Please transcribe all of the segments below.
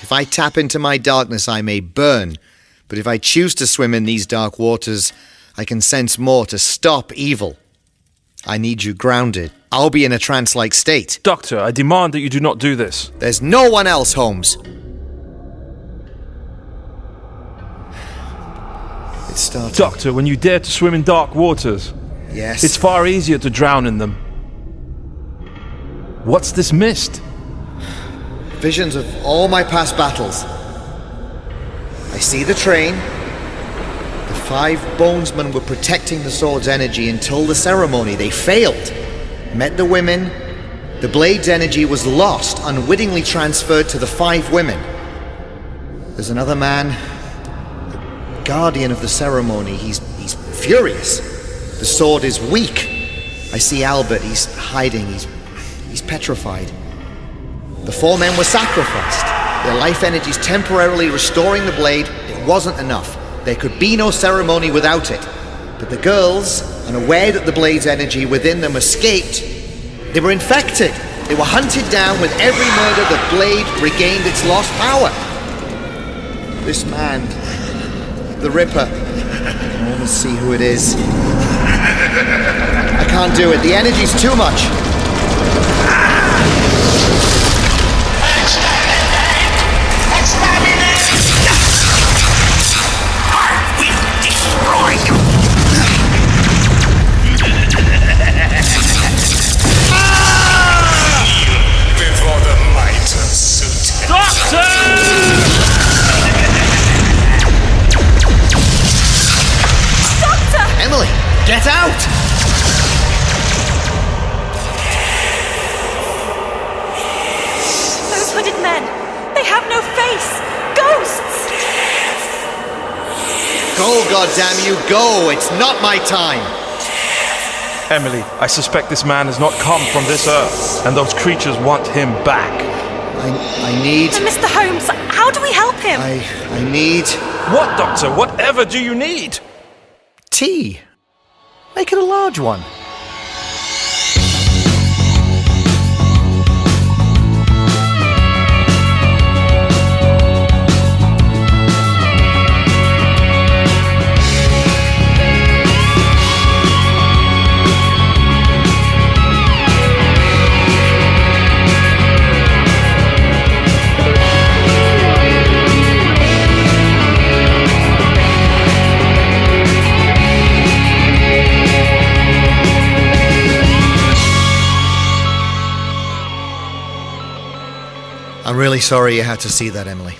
If I tap into my darkness, I may burn. But if I choose to swim in these dark waters, I can sense more to stop evil. I need you grounded. I'll be in a trance-like state. Doctor, I demand that you do not do this. There's no one else, Holmes. It's starting. Doctor, when you dare to swim in dark waters, Yes. it's far easier to drown in them. What's this mist? Visions of all my past battles. I see the train. The 5 bonesmen were protecting the sword's energy until the ceremony. They failed. Met the women. The blade's energy was lost, unwittingly transferred to the 5 women. There's another man, the guardian of the ceremony. He's furious. The sword is weak. I see Albert. He's hiding. He's petrified. The 4 men were sacrificed. Their life energies temporarily restoring the blade. It wasn't enough. There could be no ceremony without it. But the girls, unaware that the blade's energy within them escaped, they were infected. They were hunted down. With every murder, the blade regained its lost power. This man, the Ripper, I can almost see who it is. I can't do it. The energy's too much. Get out! Those hooded men, they have no face! Ghosts! Go, goddammit you, go! It's not my time! Emily, I suspect this man has not come from this earth, and those creatures want him back. I need... Mr. Holmes, how do we help him? I need... What, Doctor? Whatever do you need? Tea. Make it a large one. I'm really sorry you had to see that, Emily.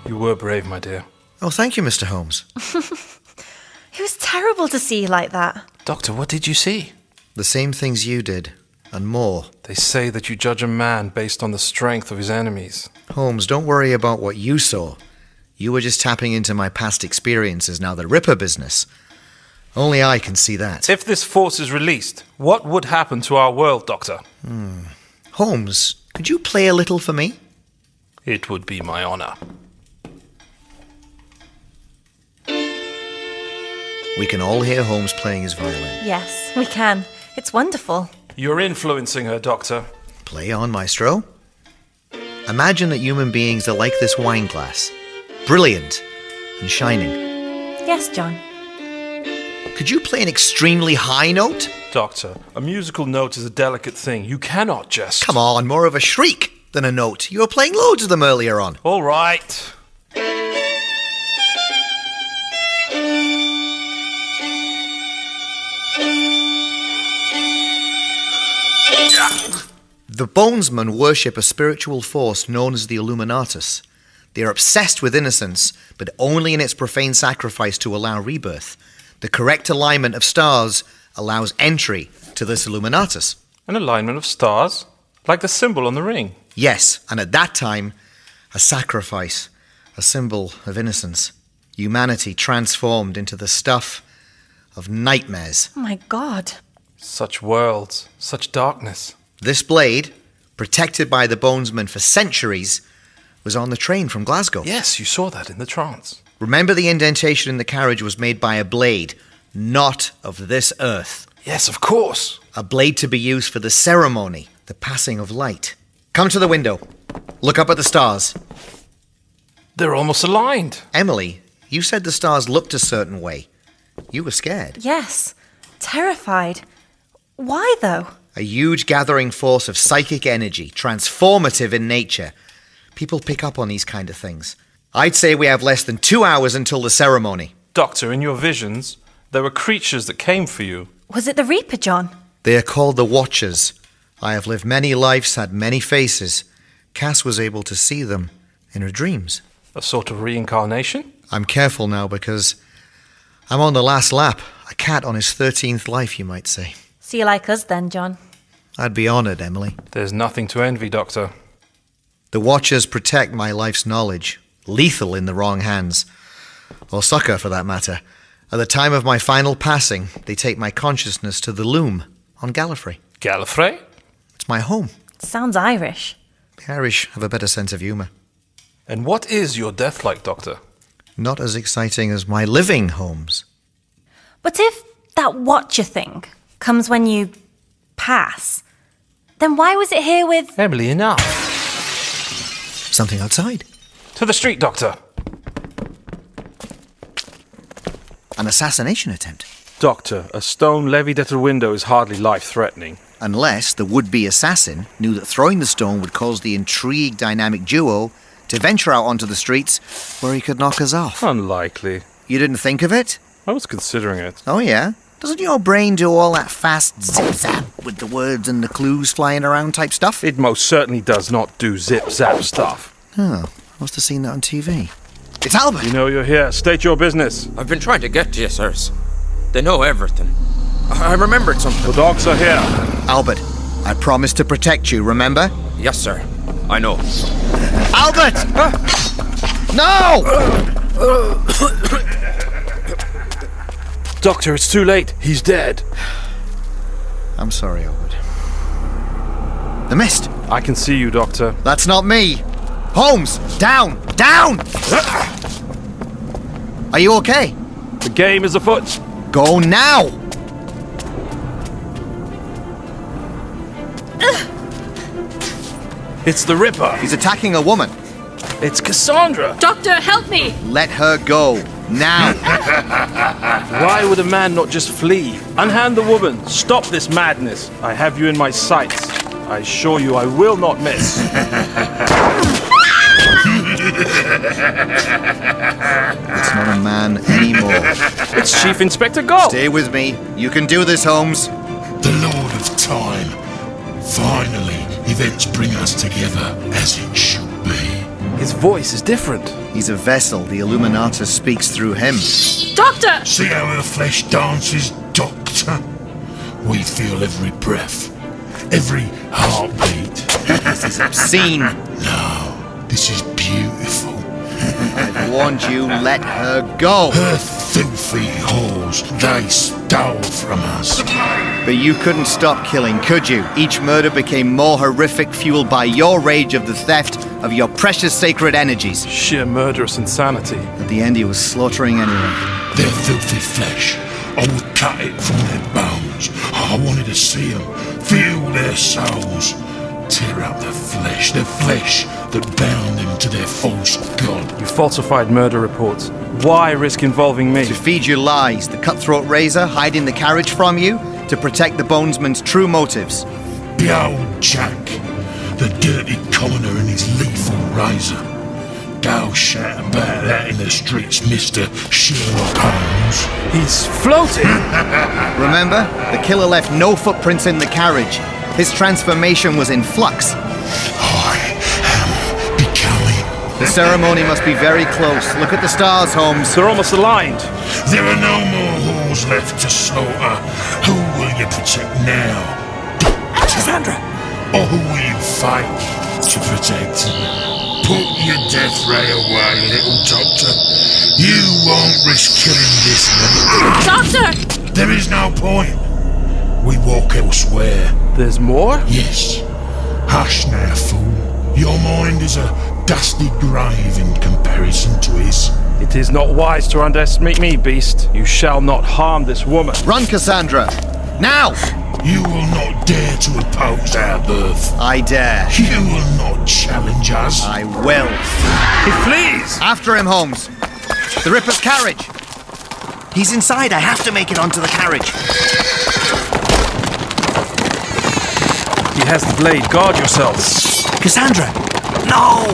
You were brave, my dear. Oh, thank you, Mr. Holmes. It was terrible to see you like that. Doctor, what did you see? The same things you did, and more. They say that you judge a man based on the strength of his enemies. Holmes, don't worry about what you saw. You were just tapping into my past experiences, now the Ripper business. Only I can see that. If this force is released, what would happen to our world, Doctor? Holmes, could you play a little for me? It would be my honor. We can all hear Holmes playing his violin. Yes, we can. It's wonderful. You're influencing her, Doctor. Play on, maestro. Imagine that human beings are like this wine glass. Brilliant and shining. Yes, John. Could you play an extremely high note? Doctor, a musical note is a delicate thing. You cannot just... Come on, more of a shriek than a note. You were playing loads of them earlier on. All right. The Bonesmen worship a spiritual force known as the Illuminatos. They are obsessed with innocence, but only in its profane sacrifice to allow rebirth. The correct alignment of stars allows entry to this Illuminatus. An alignment of stars? Like the symbol on the ring? Yes, and at that time, a sacrifice, a symbol of innocence. Humanity transformed into the stuff of nightmares. Oh my God. Such worlds, such darkness. This blade, protected by the Bonesmen for centuries, was on the train from Glasgow. Yes, you saw that in the trance. Remember, the indentation in the carriage was made by a blade, not of this earth. Yes, of course. A blade to be used for the ceremony, the passing of light. Come to the window. Look up at the stars. They're almost aligned. Emily, you said the stars looked a certain way. You were scared. Yes. Terrified. Why, though? A huge gathering force of psychic energy, transformative in nature. People pick up on these kind of things. I'd say we have less than 2 hours until the ceremony. Doctor, in your visions, there were creatures that came for you. Was it the Reaper, John? They are called the Watchers. I have lived many lives, had many faces. Cass was able to see them in her dreams. A sort of reincarnation? I'm careful now because I'm on the last lap. A cat on his 13th life, you might say. So you like us then, John? I'd be honoured, Emily. There's nothing to envy, Doctor. The Watchers protect my life's knowledge. Lethal in the wrong hands. Or sucker, for that matter. At the time of my final passing, they take my consciousness to the Loom on Gallifrey. Gallifrey? It's my home. Sounds Irish. The Irish have a better sense of humour. And what is your death like, Doctor? Not as exciting as my living, Holmes. But if that Watcher thing comes when you pass, then why was it here with... Emily, enough. Something outside. To the street, Doctor. An assassination attempt. Doctor, a stone levied at a window is hardly life-threatening. Unless the would-be assassin knew that throwing the stone would cause the intrigued dynamic duo to venture out onto the streets where he could knock us off. Unlikely. You didn't think of it? I was considering it. Oh, yeah? Doesn't your brain do all that fast zip-zap with the words and the clues flying around type stuff? It most certainly does not do zip-zap stuff. Oh, I must have seen that on TV. It's Albert! You know you're here. State your business. I've been trying to get to you, sirs. They know everything. I remembered something. The dogs are here. Albert, I promised to protect you, remember? Yes, sir. I know. Albert! No! Doctor, it's too late. He's dead. I'm sorry, Albert. The mist! I can see you, Doctor. That's not me! Holmes! Down! Down! Are you okay? The game is afoot. Go now! It's the Ripper. He's attacking a woman. It's Cassandra. Doctor, help me! Let her go. Now! Why would a man not just flee? Unhand the woman. Stop this madness. I have you in my sights. I assure you I will not miss. It's not a man anymore. It's Chief Inspector Gold. Stay with me. You can do this, Holmes. The Lord of Time. Finally, events bring us together as it should be. His voice is different. He's a vessel. The Illuminatos speaks through him. Doctor! See how her flesh dances, Doctor? We feel every breath, every heartbeat. This is obscene. No, this is beautiful. I've warned you, let her go. Her filthy whores, they stole from us. But you couldn't stop killing, could you? Each murder became more horrific, fueled by your rage of the theft of your precious sacred energies. Sheer murderous insanity. At the end, he was slaughtering anyone. Their filthy flesh, I would cut it from their bones. I wanted to see them, feel their souls. Tear up the flesh that bound them to their false god. You falsified murder reports. Why risk involving me? To feed you lies, the cutthroat razor hiding the carriage from you, to protect the bonesman's true motives. Behold Jack, the dirty commoner and his lethal razor. Go shout about that in the streets, Mr. Sherlock Holmes. He's floating. Remember, the killer left no footprints in the carriage. His transformation was in flux. I am becoming. The ceremony must be very close. Look at the stars, Holmes. They're almost aligned. There are no more whores left to slaughter. Who will you protect now? Cassandra! Or who will you fight to protect? Put your death ray away, little doctor. You won't risk killing this one. Doctor! There is no point. We walk elsewhere. There's more? Yes. Hush now, fool. Your mind is a dusty grave in comparison to his. It is not wise to underestimate me, beast. You shall not harm this woman. Run, Cassandra! Now! You will not dare to oppose our birth. I dare. You will not challenge us. I will. He flees! After him, Holmes. The Ripper's carriage. He's inside. I have to make it onto the carriage. He has the blade. Guard yourself. Cassandra! No!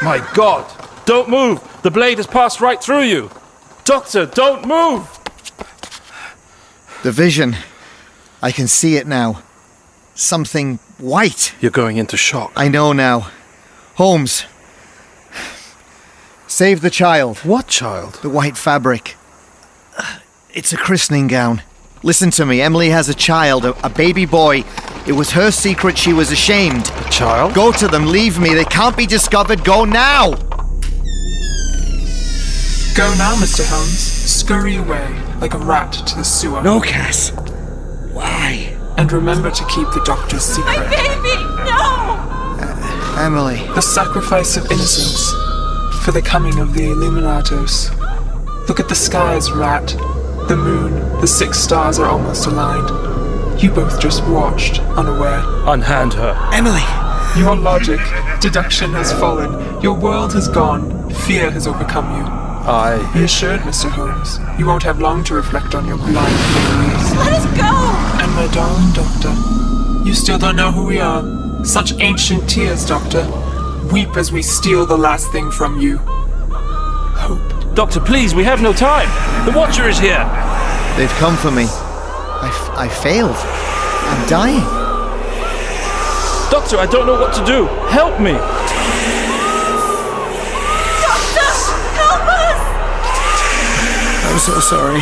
My God! Don't move! The blade has passed right through you! Doctor, don't move! The vision. I can see it now. Something white. You're going into shock. I know now. Holmes. Save the child. What child? The white fabric. It's a christening gown. Listen to me. Emily has a child, a baby boy. It was her secret. She was ashamed. A child? Go to them. Leave me. They can't be discovered. Go now! Go now, Mr. Holmes. Scurry away like a rat to the sewer. No, Cass. Why? And remember to keep the doctor's secret. My baby! No! Emily. The sacrifice of innocence for the coming of the Illuminatos. Look at the skies, rat. The moon, the 6 stars are almost aligned. You both just watched, unaware. Unhand her. Emily! Your logic, deduction has fallen. Your world has gone. Fear has overcome you. Be assured, Mr. Holmes, you won't have long to reflect on your blind theories. Let us go! And my darling doctor, you still don't know who we are. Such ancient tears, doctor. Weep as we steal the last thing from you. Hope. Doctor, please, we have no time. The Watcher is here. They've come for me. I failed. I'm dying. Doctor, I don't know what to do. Help me. Doctor! Help us! I'm so sorry.